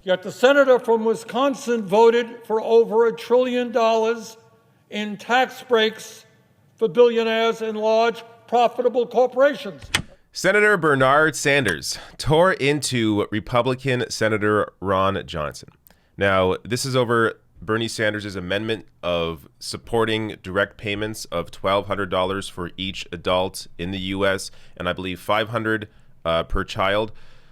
Yet the senator from Wisconsin voted for over $1 trillion in tax breaks for billionaires and large profitable corporations. Senator Bernard Sanders tore into Republican Senator Ron Johnson. Now, this is over Bernie Sanders' amendment of supporting direct payments of $1,200 for each adult in the U.S., and I believe $500 per child.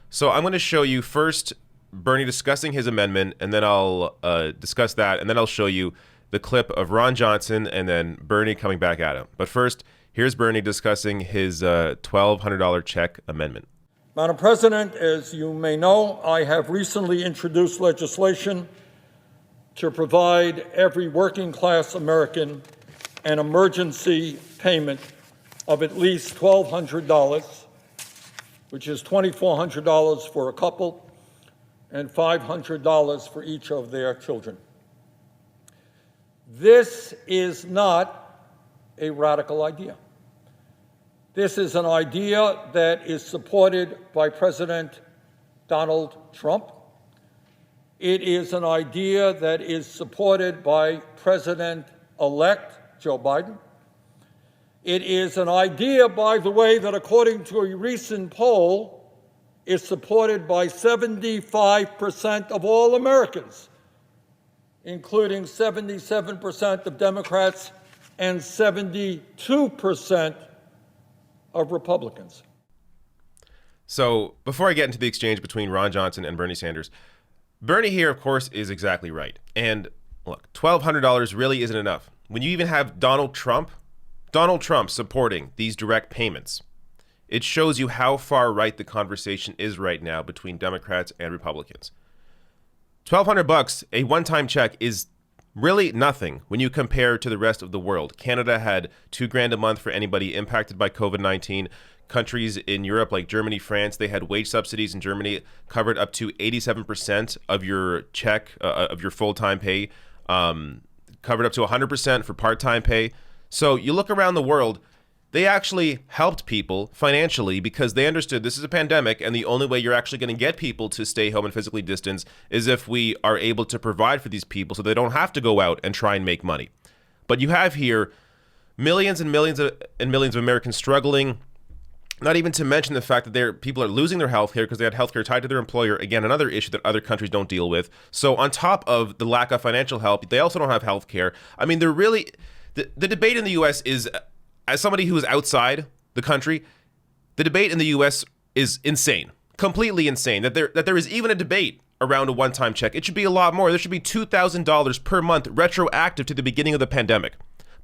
So I'm going to show you first Bernie discussing his amendment, and then I'll discuss that, and then I'll show you the clip of Ron Johnson and then Bernie coming back at him. But first, here's Bernie discussing his $1,200 check amendment. Madam President, as you may know, I have recently introduced legislation to provide every working-class American an emergency payment of at least $1,200, which is $2,400 for a couple and $500 for each of their children. This is not a radical idea. This is an idea that is supported by President Donald Trump. It is an idea that is supported by President-elect Joe Biden. It is an idea, by the way, that according to a recent poll is supported by 75% of all Americans, including 77% of Democrats and 72% of Republicans. So before I get into the exchange between Ron Johnson and Bernie Sanders, Bernie here, of course, is exactly right. And look, $1,200 really isn't enough. When you even have Donald Trump supporting these direct payments, it shows you how far right the conversation is right now between Democrats and Republicans. $1,200, a one-time check, is really nothing when you compare to the rest of the world. Canada had $2,000 a month for anybody impacted by COVID-19. Countries in Europe like Germany, France, they had wage subsidies in Germany covered up to 87% of your check, of your full-time pay, covered up to 100% for part-time pay. So you look around the world, they actually helped people financially because they understood this is a pandemic, and the only way you're actually going to get people to stay home and physically distance is if we are able to provide for these people so they don't have to go out and try and make money. But you have here millions and millions of Americans struggling, not even to mention the fact that people are losing their health care because they had health care tied to their employer. Again, another issue that other countries don't deal with. So on top of the lack of financial help, they also don't have health care. I mean, they're really... The debate in the U.S. is, as somebody who is outside the country, the debate in the U.S. is insane, completely insane. That there is even a debate around a one-time check. It should be a lot more. There should be $2,000 per month retroactive to the beginning of the pandemic.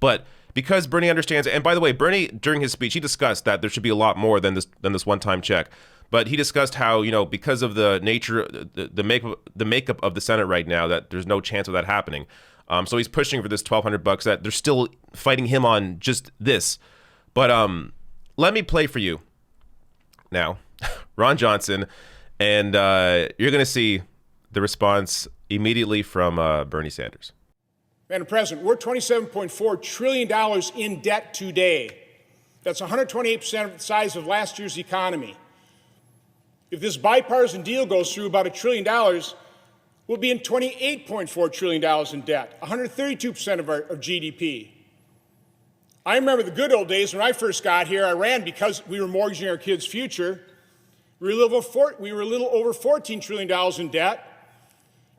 But because Bernie understands, and by the way, Bernie, during his speech, he discussed that there should be a lot more than this one-time check. But he discussed how, because of the nature, the makeup of the Senate right now, that there's no chance of that happening. So he's pushing for this $1,200 that they're still fighting him on just this. But let me play for you now, Ron Johnson, and you're going to see the response immediately from Bernie Sanders. Madam President, we're $27.4 trillion in debt today. That's 128% of the size of last year's economy. If this bipartisan deal goes through, about $1 trillion, we'll be in $28.4 trillion in debt, 132% of GDP. I remember the good old days when I first got here. I ran because we were mortgaging our kids' future. We were a little over $14 trillion in debt,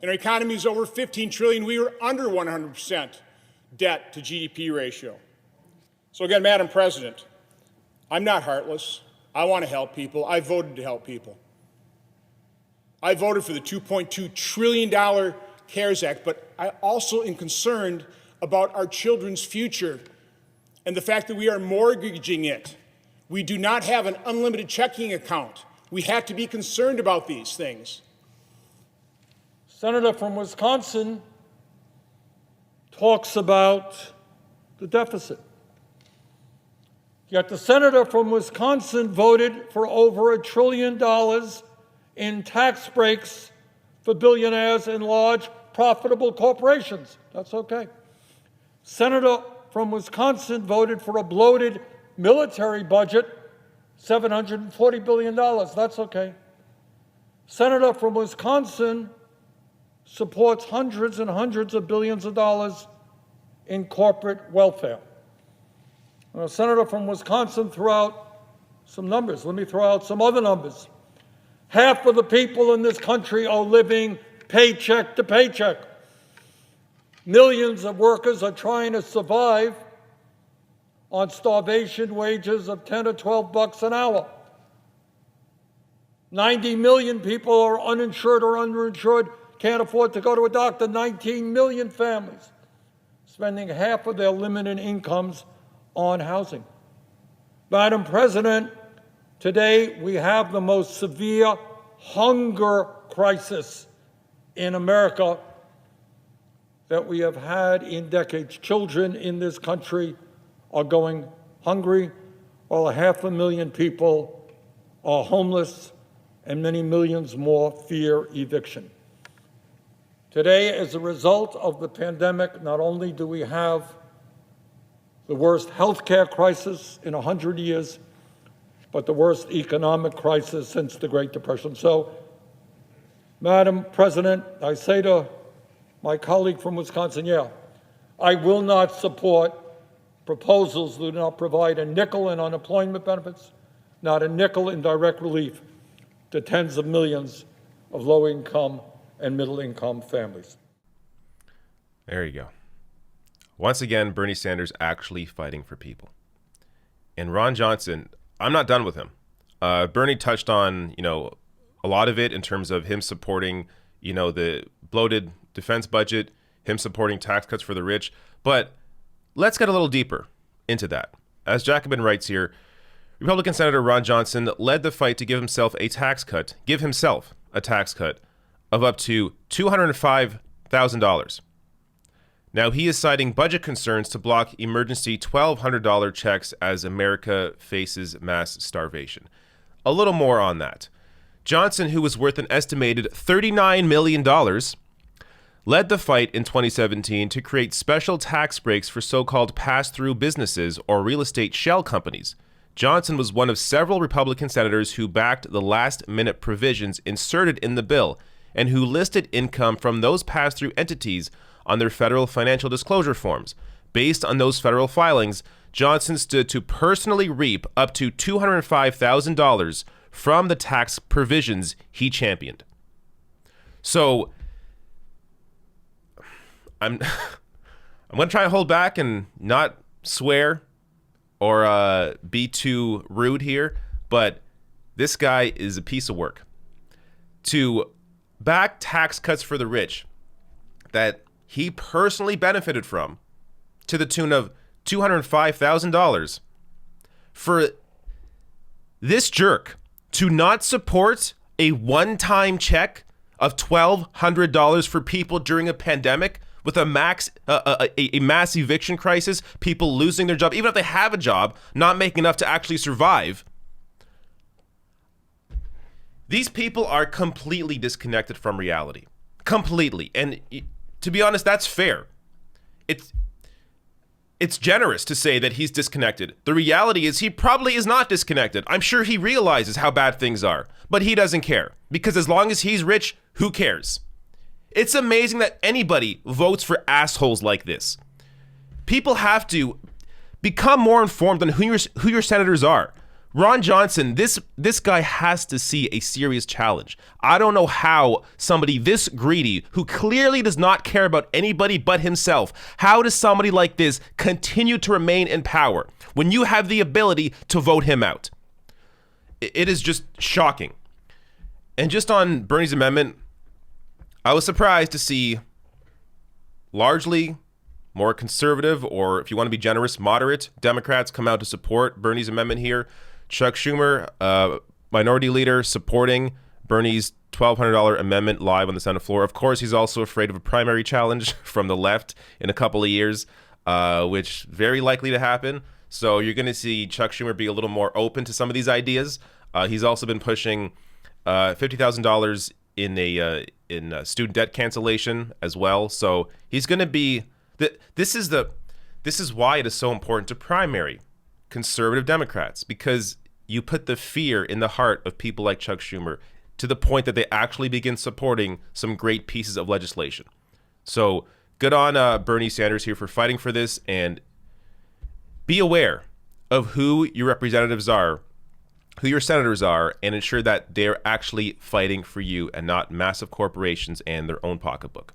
and our economy is over $15 trillion. We were under 100% debt to GDP ratio. So again, Madam President, I'm not heartless. I want to help people. I voted to help people. I voted for the $2.2 trillion CARES Act, but I also am concerned about our children's future and the fact that we are mortgaging it. We do not have an unlimited checking account. We have to be concerned about these things. Senator from Wisconsin talks about the deficit. Yet the senator from Wisconsin voted for over $1 trillion in tax breaks for billionaires and large profitable corporations. That's okay. Senator from Wisconsin voted for a bloated military budget, $740 billion. That's okay. Senator from Wisconsin supports hundreds and hundreds of billions of dollars in corporate welfare. A senator from Wisconsin threw out some numbers. Let me throw out some other numbers. Half of the people in this country are living paycheck to paycheck. Millions of workers are trying to survive on starvation wages of 10 or 12 bucks an hour. 90 million people are uninsured or underinsured, can't afford to go to a doctor. 19 million families spending half of their limited incomes on housing. Madam President, today we have the most severe hunger crisis in America that we have had in decades. Children in this country are going hungry, while 500,000 people are homeless, and many millions more fear eviction. Today, as a result of the pandemic, not only do we have the worst healthcare crisis in 100 years, but the worst economic crisis since the Great Depression. So, Madam President, I say to my colleague from Wisconsin, I will not support proposals that do not provide a nickel in unemployment benefits, not a nickel in direct relief to tens of millions of low-income and middle-income families. There you go. Once again, Bernie Sanders actually fighting for people. And Ron Johnson, I'm not done with him. Bernie touched on, a lot of it in terms of him supporting, the bloated defense budget, him supporting tax cuts for the rich. But let's get a little deeper into that. As Jacobin writes here, Republican Senator Ron Johnson led the fight to give himself a tax cut of up to $205,000. Now, he is citing budget concerns to block emergency $1,200 checks as America faces mass starvation. A little more on that. Johnson, who was worth an estimated $39 million, led the fight in 2017 to create special tax breaks for so-called pass-through businesses or real estate shell companies. Johnson was one of several Republican senators who backed the last-minute provisions inserted in the bill and who listed income from those pass-through entities on their federal financial disclosure forms. Based on those federal filings, Johnson stood to personally reap up to $205,000 from the tax provisions he championed. So, I'm going to try to hold back and not swear or be too rude here, but this guy is a piece of work. To back tax cuts for the rich that he personally benefited from to the tune of $205,000, for this jerk to not support a one-time check of $1,200 for people during a pandemic with a mass eviction crisis, people losing their job, even if they have a job, not making enough to actually survive. These people are completely disconnected from reality. Completely. And to be honest, that's fair. It's generous to say that he's disconnected. The reality is he probably is not disconnected. I'm sure he realizes how bad things are, but he doesn't care. Because as long as he's rich, who cares? It's amazing that anybody votes for assholes like this. People have to become more informed on who your senators are. Ron Johnson, this guy has to see a serious challenge. I don't know how somebody this greedy, who clearly does not care about anybody but himself, how does somebody like this continue to remain in power when you have the ability to vote him out? It is just shocking. And just on Bernie's amendment, I was surprised to see largely more conservative, or if you want to be generous, moderate Democrats come out to support Bernie's amendment here. Chuck Schumer, minority leader, supporting Bernie's $1,200 amendment live on the Senate floor. Of course, he's also afraid of a primary challenge from the left in a couple of years, which very likely to happen. So you're going to see Chuck Schumer be a little more open to some of these ideas. He's also been pushing $50,000 in student debt cancellation as well. So he's going to be this is why it is so important to primary conservative Democrats, because you put the fear in the heart of people like Chuck Schumer. to the point that they actually begin supporting some great pieces of legislation. So good on Bernie Sanders here for fighting for this, and be aware of who your representatives are, who your senators are, and ensure that they're actually fighting for you and not massive corporations and their own pocketbook.